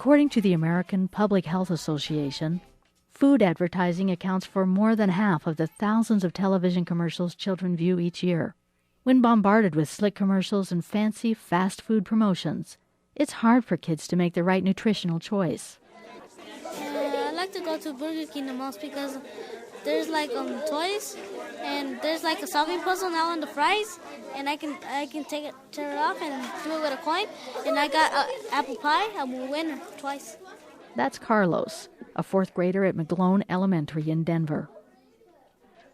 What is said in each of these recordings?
According to the American Public Health Association, food advertising accounts for more than half of the thousands of television commercials children view each year. When bombarded with slick commercials and fancy fast food promotions, it's hard for kids to make the right nutritional choice. I like to go to Burger King the most because there's toys, and there's a solving puzzle now on the fries, and I can tear it off and do it with a coin, and I got apple pie. I'm a winner twice. That's Carlos, a fourth grader at McGlone Elementary in Denver.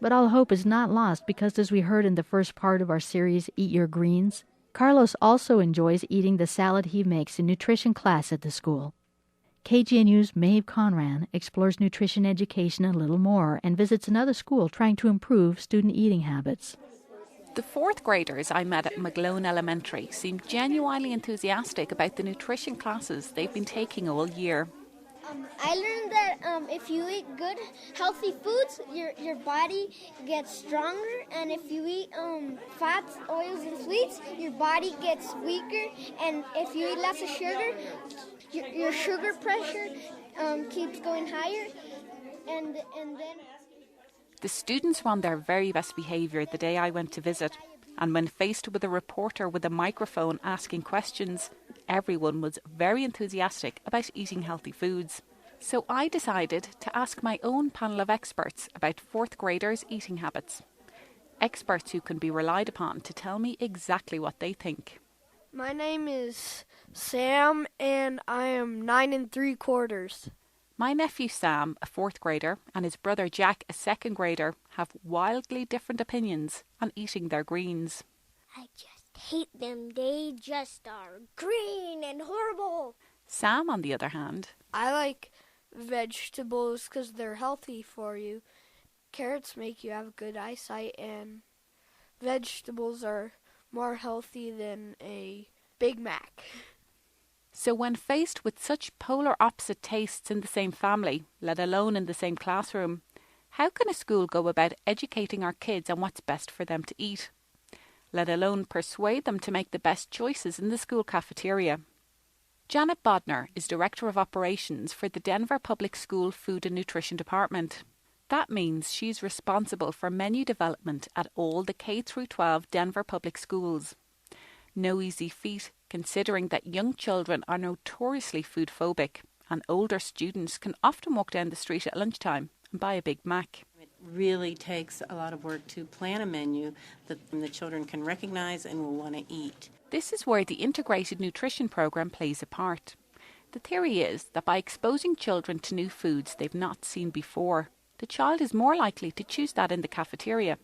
But all hope is not lost because, as we heard in the first part of our series, Eat Your Greens, Carlos also enjoys eating the salad he makes in nutrition class at the school. KGNU's Maeve Conran explores nutrition education a little more and visits another school trying to improve student eating habits. The fourth graders I met at McGlone Elementary seemed genuinely enthusiastic about the nutrition classes they've been taking all year. I learned that if you eat good, healthy foods, your body gets stronger, and if you eat fats, oils, and sweets, your body gets weaker, and if you eat less of sugar, your sugar pressure keeps going higher, and then... The students were on their very best behaviour the day I went to visit, and when faced with a reporter with a microphone asking questions, everyone was very enthusiastic about eating healthy foods. So I decided to ask my own panel of experts about fourth graders' eating habits. Experts who can be relied upon to tell me exactly what they think. My name is Sam, and I am 9 3/4. My nephew Sam, a fourth grader, and his brother Jack, a second grader, have wildly different opinions on eating their greens. I just hate them. They just are green and horrible. Sam, on the other hand, I like vegetables because they're healthy for you. Carrots make you have good eyesight, and vegetables are more healthy than a Big Mac. So when faced with such polar opposite tastes in the same family, let alone in the same classroom, how can a school go about educating our kids on what's best for them to eat, let alone persuade them to make the best choices in the school cafeteria? Janet Bodner is Director of Operations for the Denver Public School Food and Nutrition Department. That means she's responsible for menu development at all the K-12 Denver public schools. No easy feat, considering that young children are notoriously food phobic and older students can often walk down the street at lunchtime and buy a Big Mac. It really takes a lot of work to plan a menu that the children can recognize and will want to eat. This is where the integrated nutrition program plays a part. The theory is that by exposing children to new foods they've not seen before, the child is more likely to choose that in the cafeteria.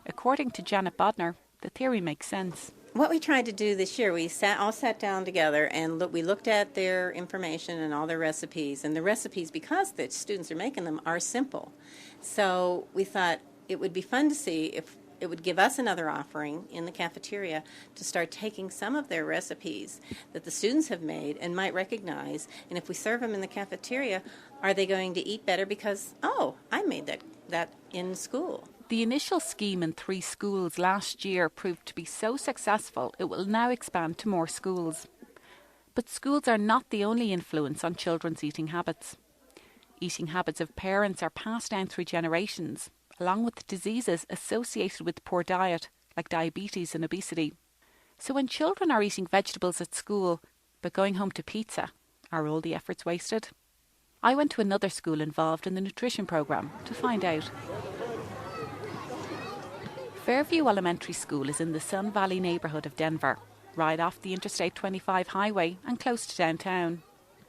According to Janet Bodner, the theory makes sense. What we tried to do this year, we all sat down together and we looked at their information and all their recipes. And the recipes, because the students are making them, are simple. So we thought it would be fun to see if it would give us another offering in the cafeteria to start taking some of their recipes that the students have made and might recognize. And if we serve them in the cafeteria, are they going to eat better because, oh, I made that in school? The initial scheme in 3 schools last year proved to be so successful it will now expand to more schools. But schools are not the only influence on children's eating habits. Eating habits of parents are passed down through generations, along with diseases associated with poor diet, like diabetes and obesity. So when children are eating vegetables at school, but going home to pizza, are all the efforts wasted? I went to another school involved in the nutrition program to find out. Fairview Elementary School is in the Sun Valley neighbourhood of Denver, right off the Interstate 25 highway and close to downtown.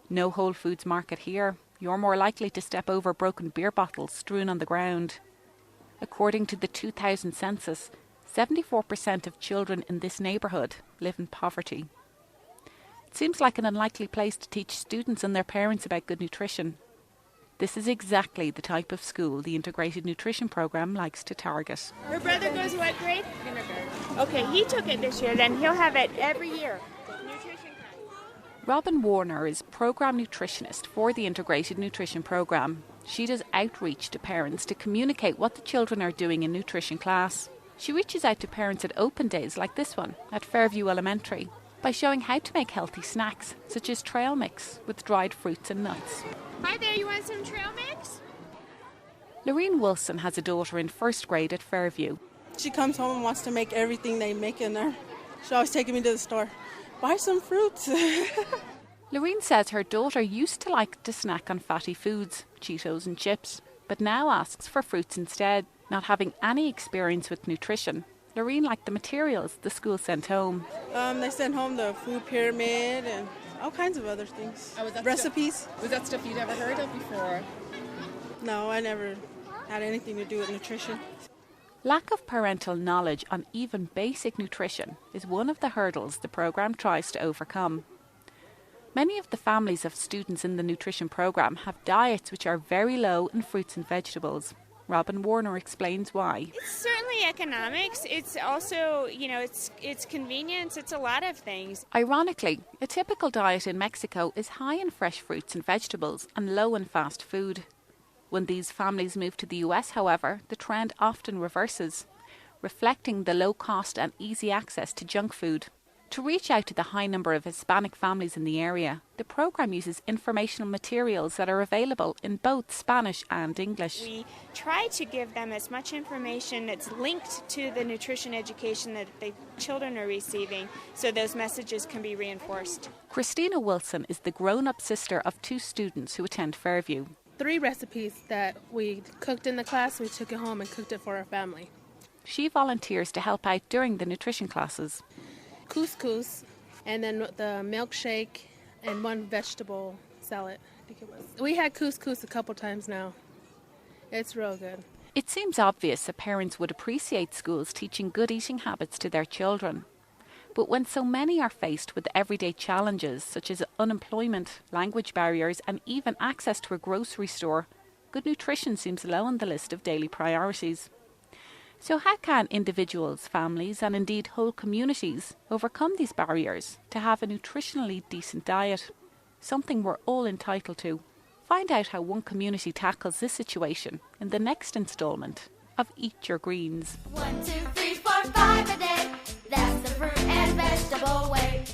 No Whole Foods market here. You're more likely to step over broken beer bottles strewn on the ground. According to the 2000 census, 74% of children in this neighbourhood live in poverty. It seems like an unlikely place to teach students and their parents about good nutrition. This is exactly the type of school the integrated nutrition program likes to target. Your brother goes to what grade? Kindergarten. Okay, he took it this year, then he'll have it every year. Nutrition class. Robin Warner is program nutritionist for the integrated nutrition program. She does outreach to parents to communicate what the children are doing in nutrition class. She reaches out to parents at open days like this one at Fairview Elementary, by showing how to make healthy snacks, such as trail mix with dried fruits and nuts. Hi there, you want some trail mix? Lorene Wilson has a daughter in first grade at Fairview. She comes home and wants to make everything they make in there. She's always taking me to the store. Buy some fruits. Lorene says her daughter used to like to snack on fatty foods, Cheetos and chips, but now asks for fruits instead. Not having any experience with nutrition, Lorene liked the materials the school sent home. They sent home the food pyramid and all kinds of other things. Recipes. Was that stuff you'd ever heard of before? No, I never had anything to do with nutrition. Lack of parental knowledge on even basic nutrition is one of the hurdles the programme tries to overcome. Many of the families of students in the nutrition programme have diets which are very low in fruits and vegetables. Robin Warner explains why. It's certainly economics. It's also, it's convenience. It's a lot of things. Ironically, a typical diet in Mexico is high in fresh fruits and vegetables and low in fast food. When these families move to the US, however, the trend often reverses, reflecting the low cost and easy access to junk food. To reach out to the high number of Hispanic families in the area, the programme uses informational materials that are available in both Spanish and English. We try to give them as much information that's linked to the nutrition education that the children are receiving, so those messages can be reinforced. Christina Wilson is the grown-up sister of 2 students who attend Fairview. 3 recipes that we cooked in the class. We took it home and cooked it for our family. She volunteers to help out during the nutrition classes. Couscous, and then the milkshake, and 1 vegetable salad, I think it was. We had couscous a couple times now. It's real good. It seems obvious that parents would appreciate schools teaching good eating habits to their children. But when so many are faced with everyday challenges such as unemployment, language barriers, and even access to a grocery store, good nutrition seems low on the list of daily priorities. So how can individuals, families, and indeed whole communities overcome these barriers to have a nutritionally decent diet? Something we're all entitled to. Find out how one community tackles this situation in the next instalment of Eat Your Greens. 1, 2, 3, 4, 5 a day. That's the fruit and vegetable way.